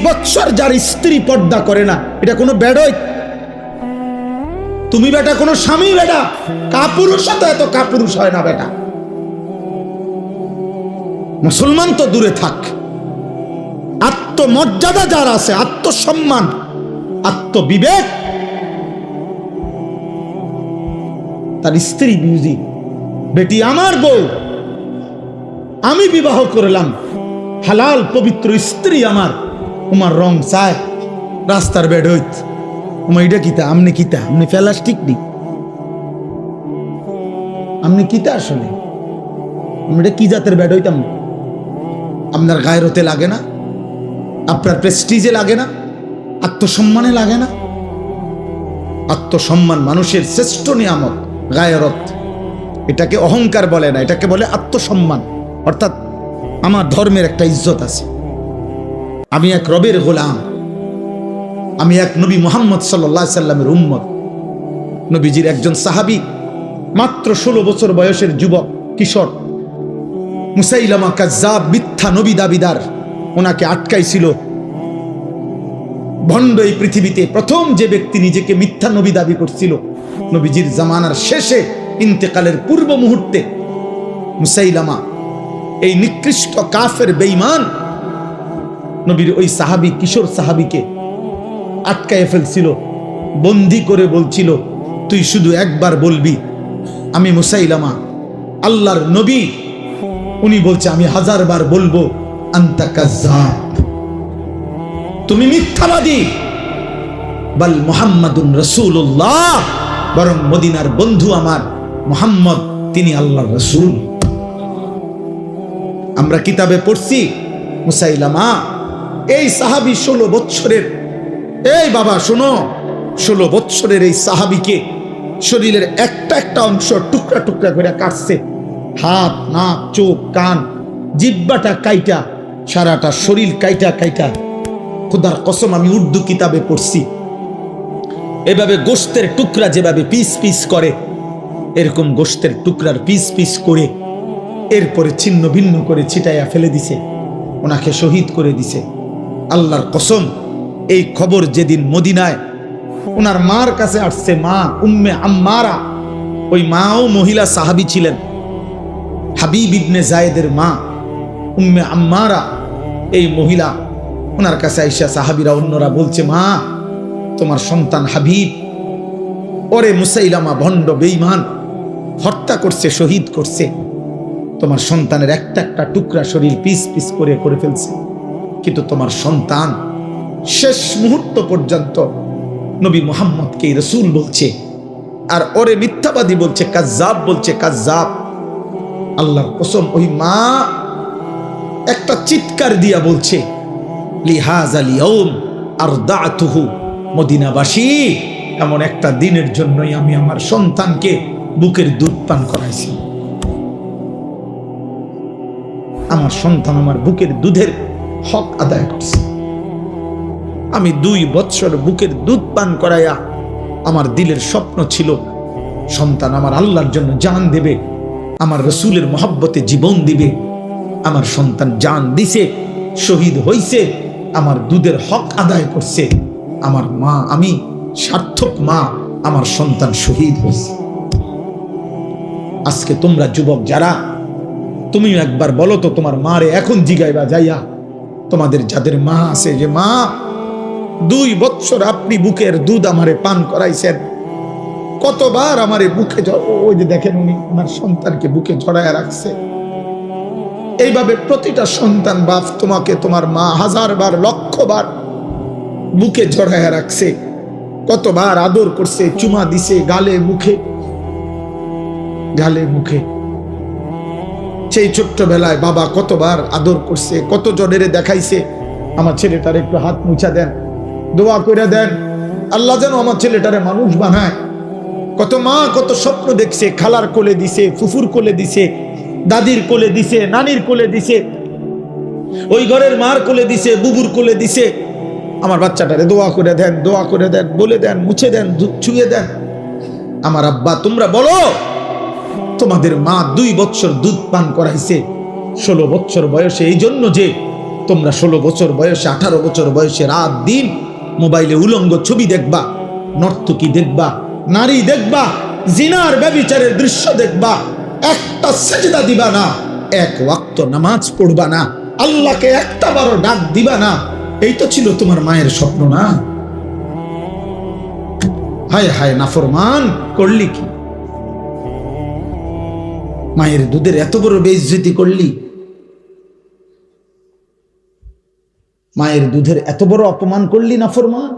বৎসর যার স্ত্রী পর্দা করে না, এটা কোনো বেডই? তুমি বেটা কোনো স্বামী বেটা কাপুরুষ তো এত কাপুরুষ হয় না বেটা। মুসলমান তো দূরে থাক, আত্মমর্যাদা যার আছে, আত্মসম্মান, আত্মবিবেক, তার স্ত্রী বিউজি, বেটি আমার বউ, আমি বিবাহ করলাম, হালাল পবিত্র স্ত্রী আমার, তোমার রং চায় রাস্তার বেড হইত, তোমার এটা কিতা, আমনি কিতা, আমনি প্লাস্টিক নি, আমনি কিতা আসলে, আমি এটা কি জাতের বেড হইতাম? আপনার গায়রতে লাগে না? আপনার প্রেস্টিজে লাগে না? আত্মসম্মানে লাগে না? আত্মসম্মান মানুষের শ্রেষ্ঠ নিয়ামত, গায়রত। এটাকে অহংকার বলে না, এটাকে বলে আত্মসম্মান। অর্থাৎ আমার ধর্মের একটা ইজ্জত আছে, আমি এক রবের গোলাম, আমি এক নবী মুহাম্মদ সাল্লাল্লাহু আলাইহি সাল্লামের উম্মত। নবীজির একজন সাহাবী, মাত্র 16 বছর বয়সের যুবক কিশোর, মুসাইলামা কাজ্জাব, মিথ্যা নবী দাবিদার, ওনাকে আটকাইছিল। ভণ্ড এই পৃথিবীতে প্রথম যে ব্যক্তি নিজেকে মিথ্যা নবী দাবি করছিল, নবীজির জামানার শেষে ইন্তেকালের পূর্ব মুহূর্তে মুসাইলামা, এই নিকৃষ্ট কাফের বেঈমান নবীর ওই সাহাবী, কিশোর সাহাবীকে আটকায় ফেলছিল, বন্দী করে বলছিল, তুই শুধু একবার বলবি আমি মুসাইলামা আল্লাহর নবী। উনি বলছে, আমি 1000 বার বলবো আনতা কাজ্জাব, তুমি মিথ্যাবাদী। বাল মুহাম্মাদুন রাসূলুল্লাহ, বরং মদিনার বন্ধু আমার মুহাম্মদ, তিনি আল্লাহর রাসূল। আমরা কিতাবে পড়ছি মুসাইলামা এই সাহাবী 16 বছরের, এই বাবা শোনো, 16 বছরের এই সাহাবীকে শরীরের একটা একটা অংশ টুকরা টুকরা করে কাটছে, হাত, নাক, চোখ, কান, জিহ্বাটা কাইটা, সারাটা শরীর কাইটা কাইটা। খোদার কসম, আমি উর্দু কিতাবে পড়ছি, এভাবে গোশতের টুকরা যেভাবে পিস পিস করে, এরকম গোশতের টুকরার পিস পিস করে এরপরে ছিন্ন ভিন্ন করে ছিটাইয়া ফেলে দিছে, ওনাকে শহীদ করে দিছে। আল্লাহর কসম, এই খবর যেদিন মদিনায় ওনার মার কাছে আসছে, মা উম্মে আম্মারা, ওই মাও মহিলা সাহাবী ছিলেন, হাবিব ইবনে জায়েদের মা উম্মে আম্মারা, এই মহিলা ওনার কাছে আইসা সাহাবীরা অন্যরা বলছে, মা তোমার সন্তান হাবিব, ওরে মুসাইলামা ভণ্ড বেঈমান হত্যা করছে, শহীদ করছে, তোমার সন্তানের একটা একটা টুকরা শরীর পিস পিস করে করে ফেলছে, কিন্তু তোমার সন্তান শেষ মুহূর্ত পর্যন্ত নবী মুহাম্মদকে রাসূল বলছে, আর ওরে মিথ্যাবাদী বলছে, কাজ্জাব বলছে, কাজ্জাব। আল্লাহর কসম, ওই মা একটা চিৎকার দিয়া বলছে, লিহাযাল ইয়াউম আরদাতুহু, মদিনাবাসী, এমন একটা দিনের জন্যই আমি আমার সন্তানকে বুকের দুধ পান করাইছি। আমার সন্তান আমার বুকের দুধের হক আদায় করছে। আমি 2 বছর বুকের দুধ পান করাইয়া, আমার দিলের স্বপ্ন ছিল সন্তান আমার আল্লাহর জন্য জান দেবে, আমার রাসূলের মহব্বতে জীবন দিবে। আমার সন্তান জান দিছে, শহীদ হইছে, আমার দুধের হক আদায় করছে। আমার মা, আমি সার্থক মা, আমার সন্তান শহীদ হয়েছে। আজকে তোমরা যুবক যারা, তুমি একবার বলো তো তোমার মারে এখন জিগাইবা যাইয়া, তোমাদের যাদের মা আছে, যে মা 2 বছর আপনি বুকের দুধ আমারে পান করাইছেন, কতবার আমারে বুকে, ওই যে দেখেন উনি ওনার সন্তানকে বুকে জড়ায় রাখছে। এইভাবে প্রতিটা সন্তান বাপ তোমাকে, তোমার মা 1000 বার, 1,00,000 বার বুকে জড়ায় রাখছে, কতবার আদর করছে, চুমা দিছে গালে মুখে, গালে মুখে। সেই ছোট্টবেলায় বাবা কতবার আদর করছে, কত জনের দেখাইছে, আমার ছেলেটার একটু হাত মুছা দেন, দোয়া করে দেন, আল্লাহ যেন আমার ছেলেটারে মানুষ বানায়। কত মা কত স্বপ্ন দেখছে, খালার কোলে দিছে, ফুফুর কোলে দিছে, দাদির কোলে দিছে, নানির কোলে দিছে, ওই ঘরের মার কোলে দিছে, বুবুর কোলে দিছে, আমার বাচ্চাটারে দোয়া করে দেন, দোয়া করে দেন, বলে দেন, মুছে দেন, ছুঁয়ে দেন। আমার আব্বা, তোমরা বলো তোমাদের মা 2 বছর দুধ পান করাইছে 16 বছর বয়সে, এই জন্য যে তোমরা 16 বছর বয়সে 18 বছর বয়সে রাত দিন মোবাইলে উলঙ্গ ছবি দেখবা, নর্তকী দেখবা, নারী দেখবা, জিনার ব্যভিচারের দৃশ্য দেখবা, একটা সেজদা দিবা না, এক ওয়াক্ত নামাজ পড়বা না, আল্লাহকে একটা বারো ডাক দিবা না। এই তো ছিল তোমার মায়ের স্বপ্ন না? হায় হায় নাফরমান, করলি কি? মায়ের দুধের এত বড় বেইজ্জতি করলি, মায়ের দুধের এত বড় অপমান করলি নাফরমান।